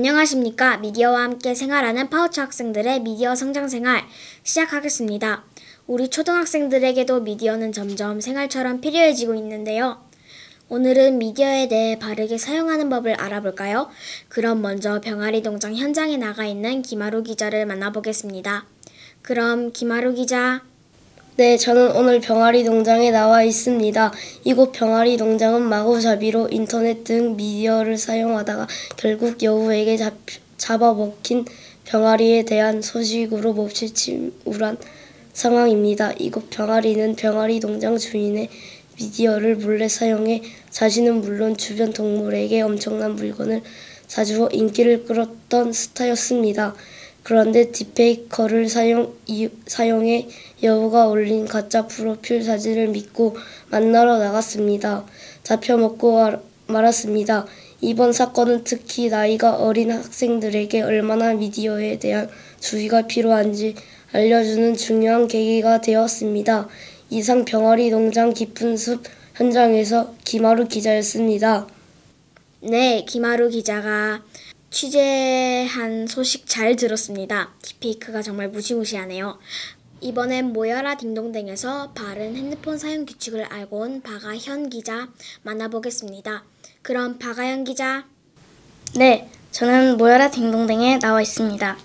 안녕하십니까. 미디어와 함께 생활하는 파우치 학생들의 미디어 성장생활 시작하겠습니다. 우리 초등학생들에게도 미디어는 점점 생활처럼 필요해지고 있는데요. 오늘은 미디어에 대해 바르게 사용하는 법을 알아볼까요? 그럼 먼저 병아리 농장 현장에 나가 있는 김아루 기자를 만나보겠습니다. 그럼 김아루 기자. 네, 저는 오늘 병아리 농장에 나와 있습니다. 이곳 병아리 농장은 마구잡이로 인터넷 등 미디어를 사용하다가 결국 여우에게 잡아먹힌 병아리에 대한 소식으로 몹시 침울한 상황입니다. 이곳 병아리는 병아리 농장 주인의 미디어를 몰래 사용해 자신은 물론 주변 동물에게 엄청난 물건을 사주어 인기를 끌었던 스타였습니다. 그런데 딥페이커를 사용해 여우가 올린 가짜 프로필 사진을 믿고 만나러 나갔습니다. 잡혀먹고 말았습니다. 이번 사건은 특히 나이가 어린 학생들에게 얼마나 미디어에 대한 주의가 필요한지 알려주는 중요한 계기가 되었습니다. 이상 병아리 농장 깊은 숲 현장에서 김아루 기자였습니다. 네, 김아루 기자가 취재한 소식 잘 들었습니다. 딥페이크가 정말 무시무시하네요. 이번엔 모여라 딩동댕에서 바른 핸드폰 사용 규칙을 알고 온 박아현 기자 만나보겠습니다. 그럼 박아현 기자. 네, 저는 모여라 딩동댕에 나와 있습니다.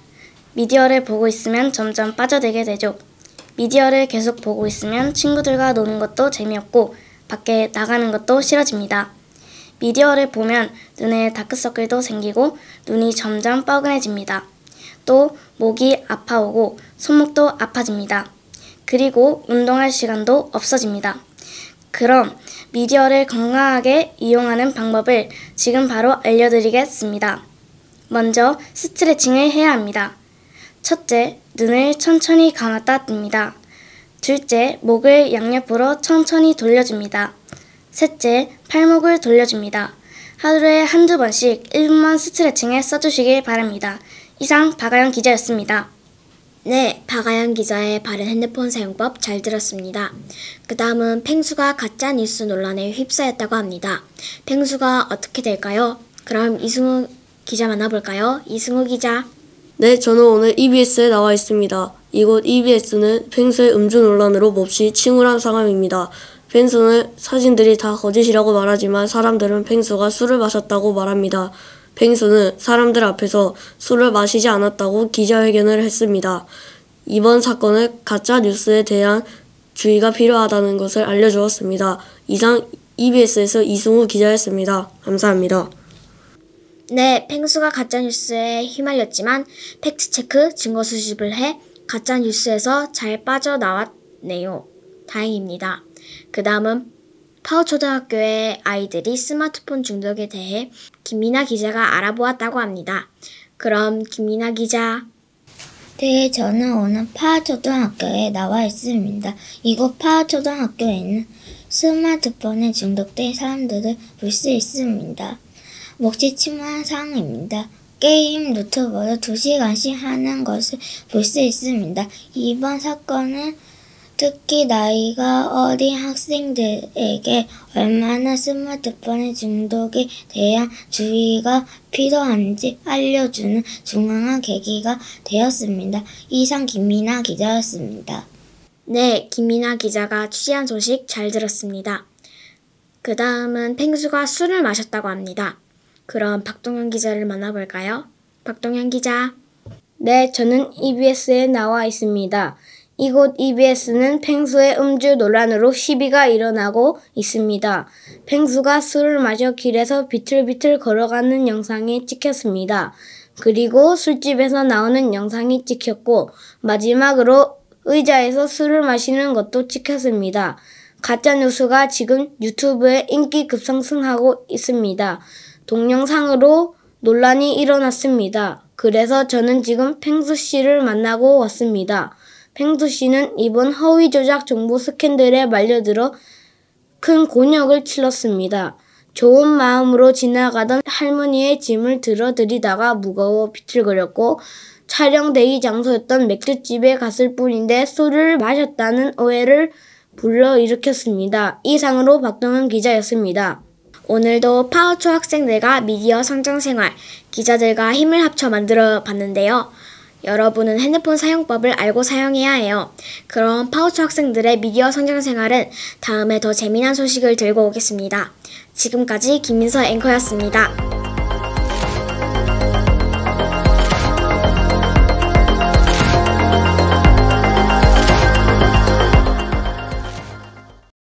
미디어를 보고 있으면 점점 빠져들게 되죠. 미디어를 계속 보고 있으면 친구들과 노는 것도 재미없고 밖에 나가는 것도 싫어집니다. 미디어를 보면 눈에 다크서클도 생기고 눈이 점점 뻐근해집니다. 또 목이 아파오고 손목도 아파집니다. 그리고 운동할 시간도 없어집니다. 그럼 미디어를 건강하게 이용하는 방법을 지금 바로 알려드리겠습니다. 먼저 스트레칭을 해야 합니다. 첫째, 눈을 천천히 감았다 뜹니다. 둘째, 목을 양옆으로 천천히 돌려줍니다. 셋째, 팔목을 돌려줍니다. 하루에 한두 번씩 1분만 스트레칭에 써주시길 바랍니다. 이상 박아연 기자였습니다. 네, 박아연 기자의 바른 핸드폰 사용법 잘 들었습니다. 그 다음은 펭수가 가짜 뉴스 논란에 휩싸였다고 합니다. 펭수가 어떻게 될까요? 그럼 이승우 기자 만나볼까요? 이승우 기자. 네, 저는 오늘 EBS에 나와 있습니다. 이곳 EBS는 펭수의 음주 논란으로 몹시 침울한 상황입니다. 펭수는 사진들이 다 거짓이라고 말하지만 사람들은 펭수가 술을 마셨다고 말합니다. 펭수는 사람들 앞에서 술을 마시지 않았다고 기자회견을 했습니다. 이번 사건은 가짜 뉴스에 대한 주의가 필요하다는 것을 알려주었습니다. 이상 EBS에서 이승우 기자였습니다. 감사합니다. 네, 펭수가 가짜뉴스에 휘말렸지만 팩트체크, 증거 수집을 해 가짜뉴스에서 잘 빠져나왔네요. 다행입니다. 그 다음은 파워초등학교의 아이들이 스마트폰 중독에 대해 김민아 기자가 알아보았다고 합니다. 그럼 김민아 기자. 네, 저는 오늘 파워초등학교에 나와 있습니다. 이곳 파워초등학교에는 스마트폰에 중독된 사람들을 볼 수 있습니다. 몹시 침울한 상황입니다. 게임, 유튜브를 2시간씩 하는 것을 볼 수 있습니다. 이번 사건은 특히 나이가 어린 학생들에게 얼마나 스마트폰의 중독에 대한 주의가 필요한지 알려주는 중요한 계기가 되었습니다. 이상 김민아 기자였습니다. 네, 김민아 기자가 취재한 소식 잘 들었습니다. 그 다음은 펭수가 술을 마셨다고 합니다. 그럼 박동현 기자를 만나볼까요? 박동현 기자. 네, 저는 EBS에 나와 있습니다. 이곳 EBS는 펭수의 음주 논란으로 시비가 일어나고 있습니다. 펭수가 술을 마셔 길에서 비틀비틀 걸어가는 영상이 찍혔습니다. 그리고 술집에서 나오는 영상이 찍혔고 마지막으로 의자에서 술을 마시는 것도 찍혔습니다. 가짜뉴스가 지금 유튜브에 인기 급상승하고 있습니다. 동영상으로 논란이 일어났습니다. 그래서 저는 지금 펭수 씨를 만나고 왔습니다. 펭수 씨는 이번 허위 조작 정보 스캔들에 말려들어 큰 곤욕을 치렀습니다. 좋은 마음으로 지나가던 할머니의 짐을 들어드리다가 무거워 비틀거렸고 촬영 대기 장소였던 맥주집에 갔을 뿐인데 술을 마셨다는 오해를 불러일으켰습니다. 이상으로 박동현 기자였습니다. 오늘도 파워초 학생들과 미디어 성장생활, 기자들과 힘을 합쳐 만들어 봤는데요. 여러분은 핸드폰 사용법을 알고 사용해야 해요. 그럼 파워초 학생들의 미디어 성장생활은 다음에 더 재미난 소식을 들고 오겠습니다. 지금까지 김민서 앵커였습니다.